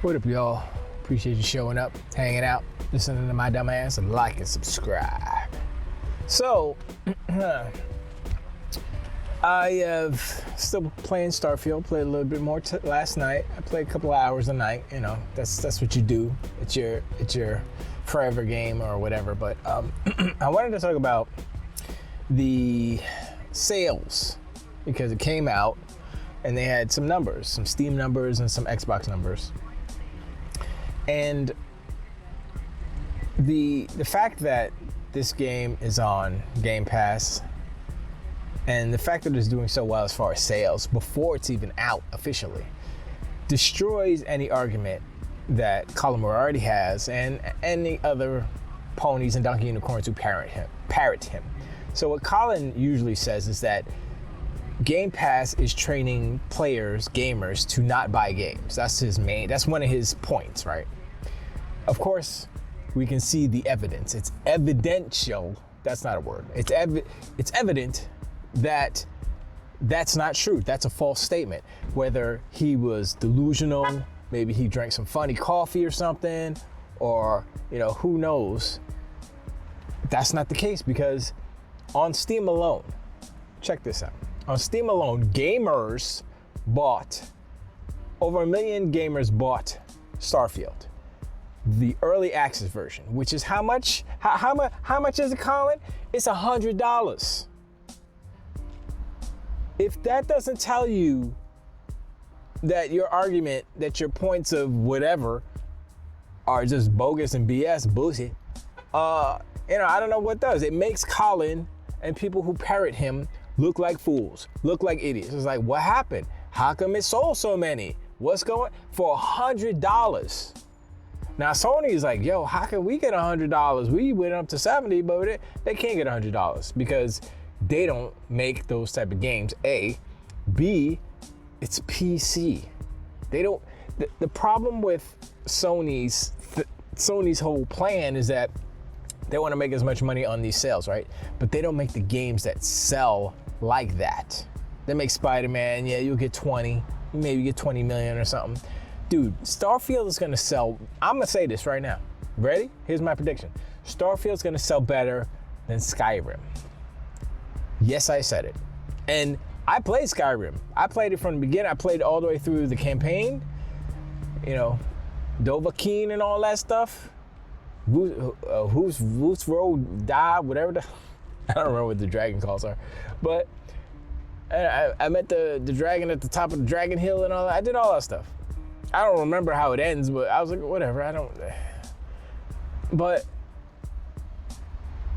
What up, y'all? Appreciate you showing up, hanging out, listening to my dumb ass, and like and subscribe. So, I have still playing Starfield. Played a little bit more last night. I played a couple of hours a night. You know, that's what you do. It's your forever game or whatever. But I wanted to talk about the sales because it came out and they had some numbers, some Steam numbers and some Xbox numbers. And the fact that this game is on Game Pass and the fact that it's doing so well as far as sales before it's even out officially destroys any argument that Colin already has and any other ponies and donkey unicorns who parrot him. So what Colin usually says is that Game Pass is training players, gamers, to not buy games. That's one of his points, right? Of course, we can see the evidence. It's evidential. That's not a word. It's evident that that's not true. That's a false statement. Whether he was delusional, maybe he drank some funny coffee or something, or, who knows? That's not the case because on Steam alone, check this out. On Steam alone, over 1 million gamers bought Starfield, the early access version, which is how much? How much is it, Colin? It's $100. If that doesn't tell you that your argument, that your points of whatever are just bogus and BS bullshit, I don't know what does. It makes Colin and people who parrot him look like fools, look like idiots. It's like, what happened? How come it sold so many? What's going for $100? Now Sony is like, yo, how can we get $100? We went up to 70, but they can't get $100 because they don't make those type of games. A, B, it's PC. They don't. The problem with Sony's whole plan is that they want to make as much money on these sales, right? But they don't make the games that sell like that. They make Spider-Man, yeah, you'll get 20, maybe get 20 million or something. Dude, Starfield is gonna sell, I'm gonna say this right now. Ready? Here's my prediction. Starfield's gonna sell better than Skyrim. Yes, I said it. And I played Skyrim. I played it from the beginning. I played it all the way through the campaign. Dovahkiin and all that stuff. Who's Road Die, whatever I don't remember what the dragon calls are. But I met the dragon at the top of the dragon hill and all that. I did all that stuff. I don't remember how it ends, but I was like, whatever, But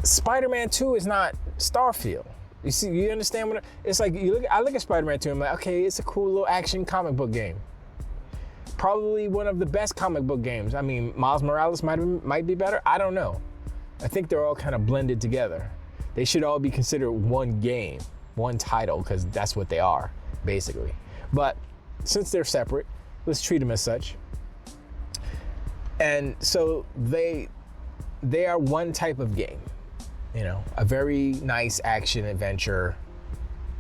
Spider-Man 2 is not Starfield. You understand it's like? I look at Spider-Man 2 and I'm like, okay, it's a cool little action comic book game. Probably one of the best comic book games. I mean, Miles Morales might be better. I don't know. I think they're all kind of blended together. They should all be considered one game, one title, because that's what they are, basically. But since they're separate, let's treat them as such. And so they are one type of game, a very nice action adventure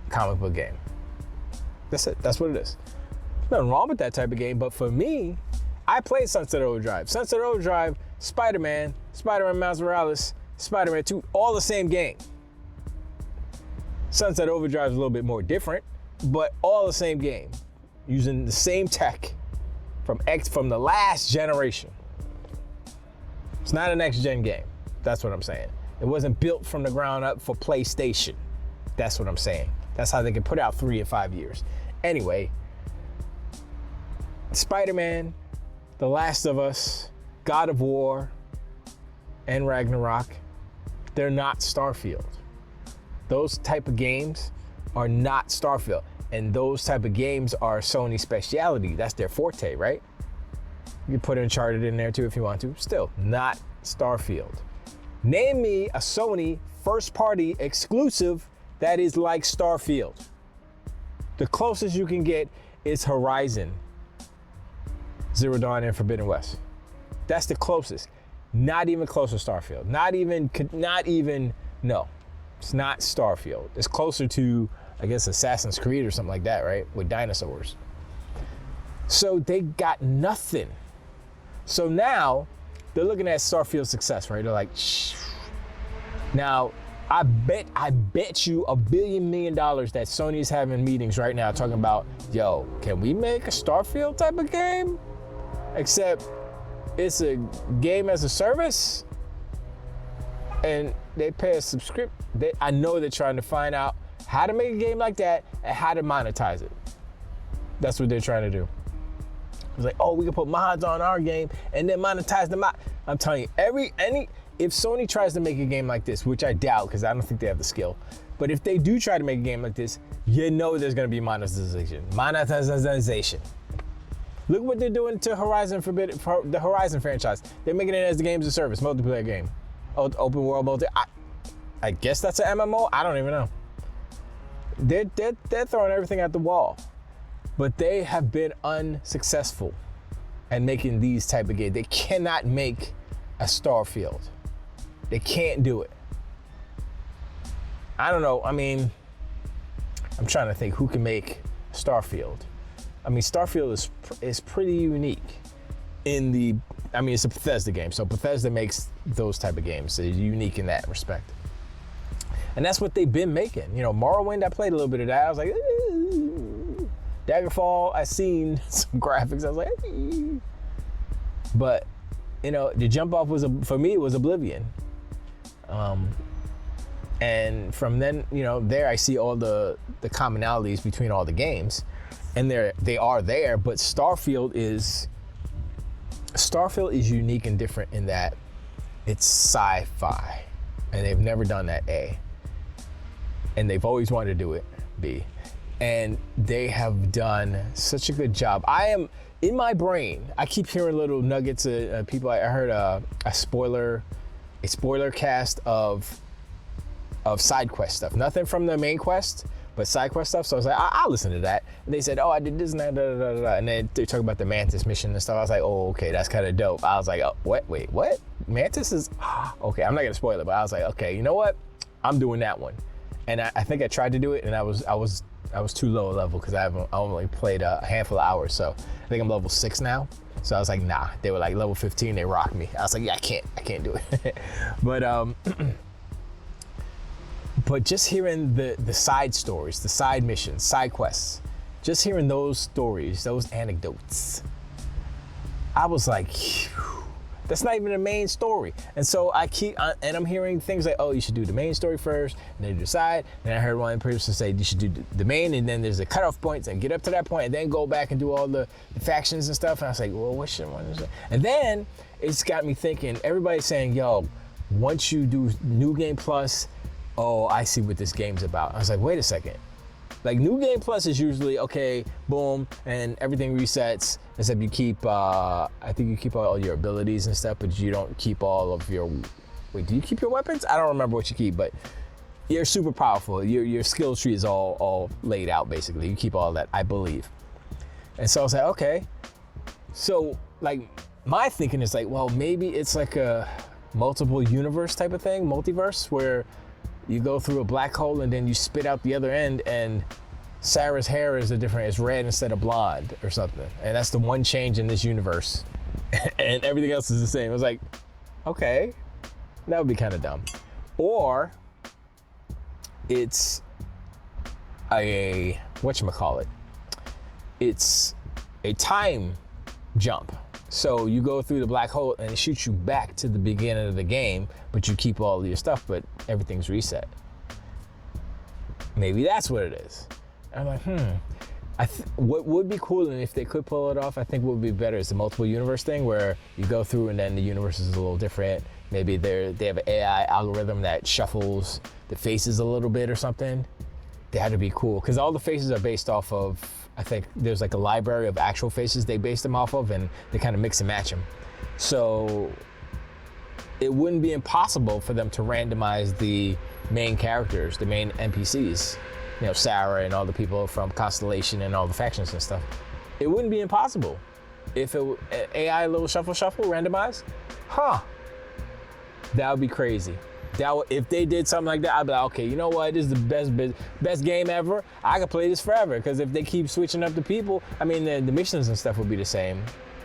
comic book game. That's it. That's what it is. Nothing wrong with that type of game, but for me, I played Sunset Overdrive. Sunset Overdrive, Spider-Man Miles Morales, Spider-Man 2, all the same game. Sunset Overdrive is a little bit more different, but all the same game, using the same tech from the last generation. It's not a next-gen game. That's what I'm saying. It wasn't built from the ground up for PlayStation. That's what I'm saying. That's how they can put out 3 or 5 years. Anyway, Spider-Man, The Last of Us, God of War, and Ragnarok, they're not Starfield. Those type of games are not Starfield. And those type of games are Sony's specialty. That's their forte, right? You can put Uncharted in there too if you want to. Still, not Starfield. Name me a Sony first-party exclusive that is like Starfield. The closest you can get is Horizon Zero Dawn and Forbidden West. That's the closest. Not even close to Starfield. Not even, no. It's not Starfield. It's closer to, I guess, Assassin's Creed or something like that, right? With dinosaurs. So they got nothing. So now they're looking at Starfield's success, right? They're like, shh. Now, I bet you $1 billion million that Sony's having meetings right now talking about, yo, can we make a Starfield type of game? Except it's a game as a service, and they pay a subscription. I know they're trying to find out how to make a game like that and how to monetize it. That's what they're trying to do. It's like, oh, we can put mods on our game and then monetize the mod. I'm telling you, if Sony tries to make a game like this, which I doubt because I don't think they have the skill, but if they do try to make a game like this, you know there's going to be monetization. Monetization. Look what they're doing to the Horizon franchise. They're making it as the game as a service, multiplayer game. Open world multi. I guess that's an MMO. I don't even know. They're throwing everything at the wall. But they have been unsuccessful at making these type of games. They cannot make a Starfield. They can't do it. I don't know. I mean, I'm trying to think who can make Starfield. I mean, Starfield is pretty unique it's a Bethesda game. So Bethesda makes those type of games. They're unique in that respect. And that's what they've been making. Morrowind, I played a little bit of that. I was like, Daggerfall, I seen some graphics. I was like, but the jump off for me, it was Oblivion. And from then, there I see all the commonalities between all the games, and they are there. But Starfield is unique and different in that it's sci-fi, and they've never done that. And they've always wanted to do it. B. And they have done such a good job. I am in my brain. I keep hearing little nuggets of people. I heard a spoiler cast of side quest stuff. Nothing from the main quest, but side quest stuff. So I was like, I'll listen to that. And they said, oh, I did this and that, da, da, da, da. And then they talk about the Mantis mission and stuff. I was like, oh, okay, that's kind of dope. I was like, oh, wait, what? Mantis is okay. I'm not gonna spoil it, but I was like, okay, you know what? I'm doing that one. And I think I tried to do it, and I was too low a level because I only played a handful of hours. So I think I'm level 6 now. So I was like, nah. They were like level 15. They rocked me. I was like, yeah, I can't do it. But just hearing the side stories, the side missions, side quests, just hearing those stories, those anecdotes, I was like, that's not even the main story. And so I'm hearing things like, oh, you should do the main story first, and then you decide. And I heard one person say you should do the main, and then there's the cutoff points, and get up to that point, and then go back and do all the factions and stuff. And I was like, well, what should one do? And then it's got me thinking, everybody's saying, yo, once you do New Game Plus, oh, I see what this game's about. I was like, wait a second. Like, New Game Plus is usually, okay, boom, and everything resets, except you keep, I think you keep all your abilities and stuff, but you don't keep all of your, wait, do you keep your weapons? I don't remember what you keep, but you're super powerful. Your skill tree is all laid out, basically. You keep all that, I believe. And so I was like, okay. So, like, my thinking is like, well, maybe it's like a multiple universe type of thing, multiverse, where you go through a black hole and then you spit out the other end, and Sarah's hair is it's red instead of blonde or something. And that's the one change in this universe. And everything else is the same. I was like, okay, that would be kind of dumb. Or it's it's a time jump. So you go through the black hole and it shoots you back to the beginning of the game, but you keep all of your stuff, but everything's reset. Maybe that's what it is. And I'm like, what would be cool, and if they could pull it off, I think what would be better is the multiple universe thing, where you go through and then the universe is a little different. Maybe they have an AI algorithm that shuffles the faces a little bit or something. That had to be cool, because all the faces are based off of, I think there's like a library of actual faces they based them off of, and they kind of mix and match them. So it wouldn't be impossible for them to randomize the main characters, the main NPCs, Sarah and all the people from Constellation and all the factions and stuff. It wouldn't be impossible if it AI a little shuffle randomized. That would be crazy. If they did something like that, I'd be like, okay, you know what? This is the best game ever. I could play this forever, because if they keep switching up the people, I mean, the missions and stuff would be the same,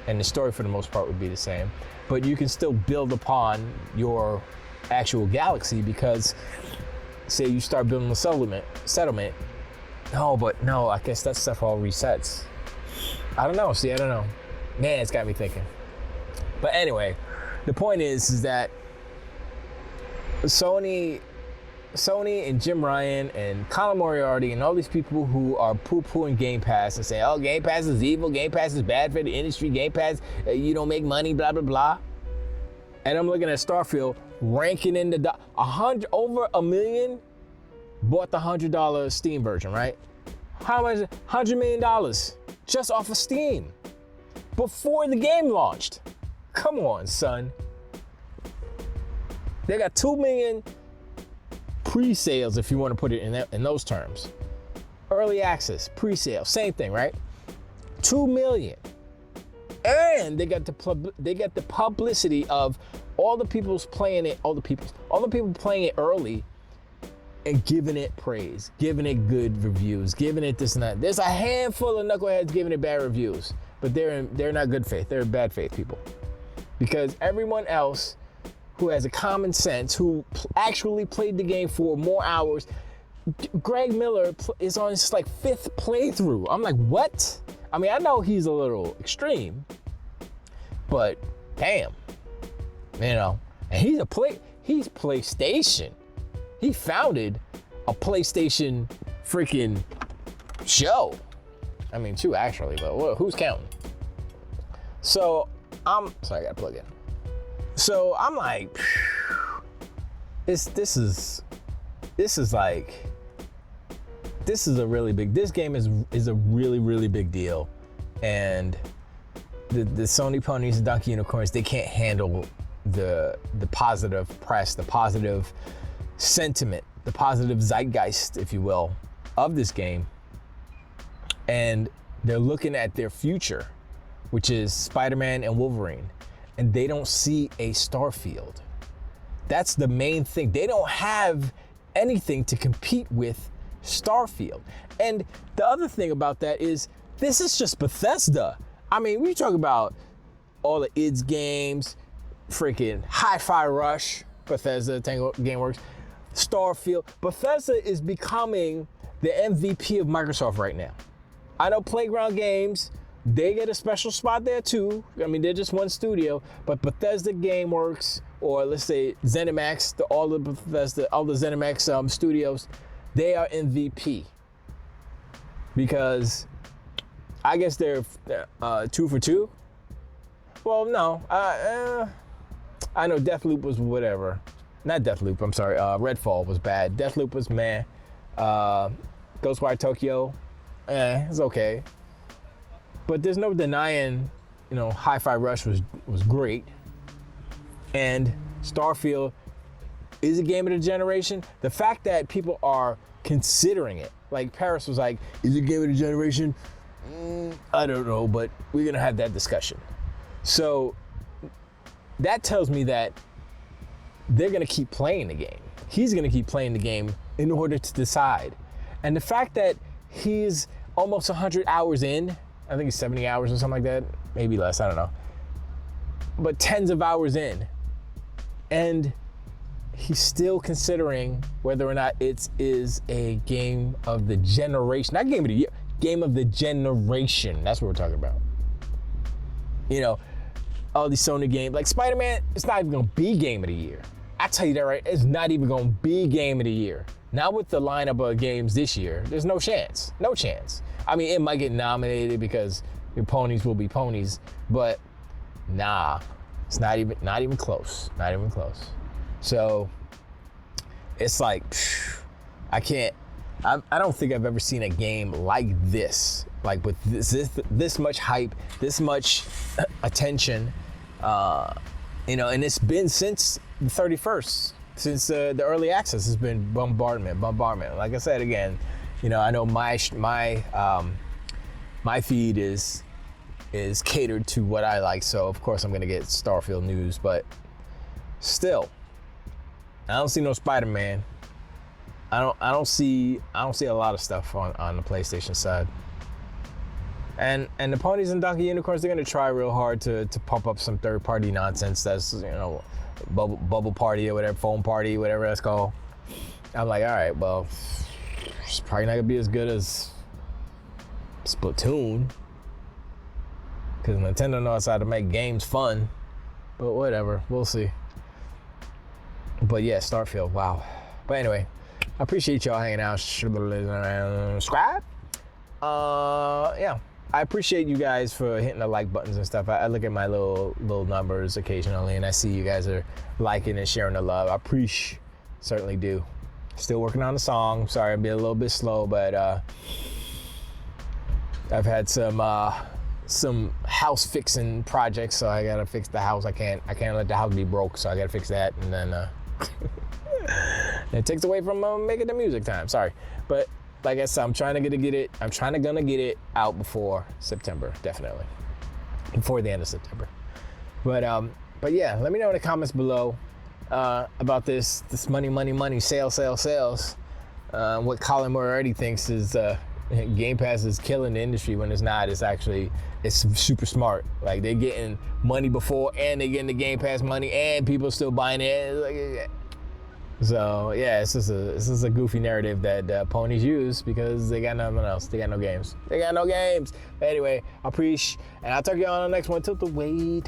and the story for the most part would be the same. But you can still build upon your actual galaxy because, say you start building a settlement. No, I guess that stuff all resets. I don't know. I don't know. Man, it's got me thinking. But anyway, the point is that Sony and Jim Ryan and Colin Moriarty and all these people who are poo-pooing Game Pass and saying, oh, Game Pass is evil, Game Pass is bad for the industry, Game Pass, you don't make money, blah, blah, blah. And I'm looking at Starfield ranking in the over 1 million bought the $100 Steam version, right? How much? $100 million just off of Steam before the game launched. Come on, son. They got 2 million pre-sales, if you want to put it in those terms. Early access, pre-sale, same thing, right? 2 million. And they got the publicity of all the people playing it early and giving it praise, giving it good reviews, giving it this and that. There's a handful of knuckleheads giving it bad reviews, but they're not good faith. They're bad faith people. Because everyone else who has a common sense, who actually played the game for more hours, Greg Miller is on his like 5th playthrough. I'm like, what? I mean, I know he's a little extreme, but damn, you know, and he's PlayStation. He founded a PlayStation freaking show. I mean, 2 actually, but who's counting? So sorry, I gotta plug in. So I'm like, this is this game is a really, really big deal. And the Sony Ponies and Donkey Unicorns, they can't handle the positive press, the positive sentiment, the positive zeitgeist, if you will, of this game. And they're looking at their future, which is Spider-Man and Wolverine, and they don't see a Starfield. That's the main thing. They don't have anything to compete with Starfield. And the other thing about that is this is just Bethesda. I mean, we talk about all the id games, freaking Hi-Fi Rush, Bethesda, Tango Gameworks, Starfield. Bethesda is becoming the MVP of Microsoft right now. I know Playground Games, they get a special spot there too. I mean, they're just one studio, but Bethesda Gameworks, or let's say ZeniMax, all the ZeniMax studios, they are MVP. Because I guess they're 2 for 2. Well, no, I know Deathloop was whatever. Not Deathloop, I'm sorry. Redfall was bad. Deathloop was meh. Ghostwire Tokyo, it's okay. But there's no denying, you know, Hi-Fi Rush was great. And Starfield is a game of the generation. The fact that people are considering it, like Paris was like, is it a game of the generation? I don't know, but we're gonna have that discussion. So that tells me that they're gonna keep playing the game. He's gonna keep playing the game in order to decide. And the fact that he's almost 100 hours in, I think it's 70 hours or something like that, maybe less, I don't know. But tens of hours in, and he's still considering whether or not it is a game of the generation, not game of the year, game of the generation. That's what we're talking about. You know, all these Sony games, like Spider-Man, it's not even gonna be game of the year. I tell you that right, it's not even gonna be game of the year. Not with the lineup of games this year, there's no chance, no chance. I mean, it might get nominated because your Ponies will be Ponies, but nah, it's not even close, not even close. So it's like, I don't think I've ever seen a game like this, like with this much hype, this much attention, you know, and it's been since the 31st, since the early access has been bombardment. Like I said again, you know, I know my feed is catered to what I like, so of course I'm gonna get Starfield news, but still, I don't see no Spider-Man. I don't see a lot of stuff on the PlayStation side. And the Ponies and Donkey Unicorns, they're gonna try real hard to pump up some third-party nonsense that's, you know, bubble party or whatever, foam party, whatever that's called. I'm like, all right, well, it's probably not gonna be as good as Splatoon, because Nintendo knows how to make games fun. But whatever, we'll see. But yeah, Starfield, wow. But anyway, I appreciate y'all hanging out. Subscribe. Yeah, I appreciate you guys for hitting the like buttons and stuff. I look at my little numbers occasionally, and I see you guys are liking and sharing the love. I certainly do. Still working on the song. Sorry, I've been a little bit slow, but I've had some house fixing projects, so I gotta fix the house. I can't let the house be broke, so I gotta fix that, and then it takes away from making the music time. Sorry, but like I said, I'm trying to get it out before September, definitely before the end of September. But yeah, let me know in the comments below about this money sales. What Colin Moriarty thinks is Game Pass is killing the industry, when it's not. It's super smart. Like, they're getting money before, and they're getting the Game Pass money, and people still buying it. So yeah, this is a goofy narrative that Ponies use, because they got nothing else. They got no games. But anyway, I appreciate, and I'll talk to you on the next one. Till the wait.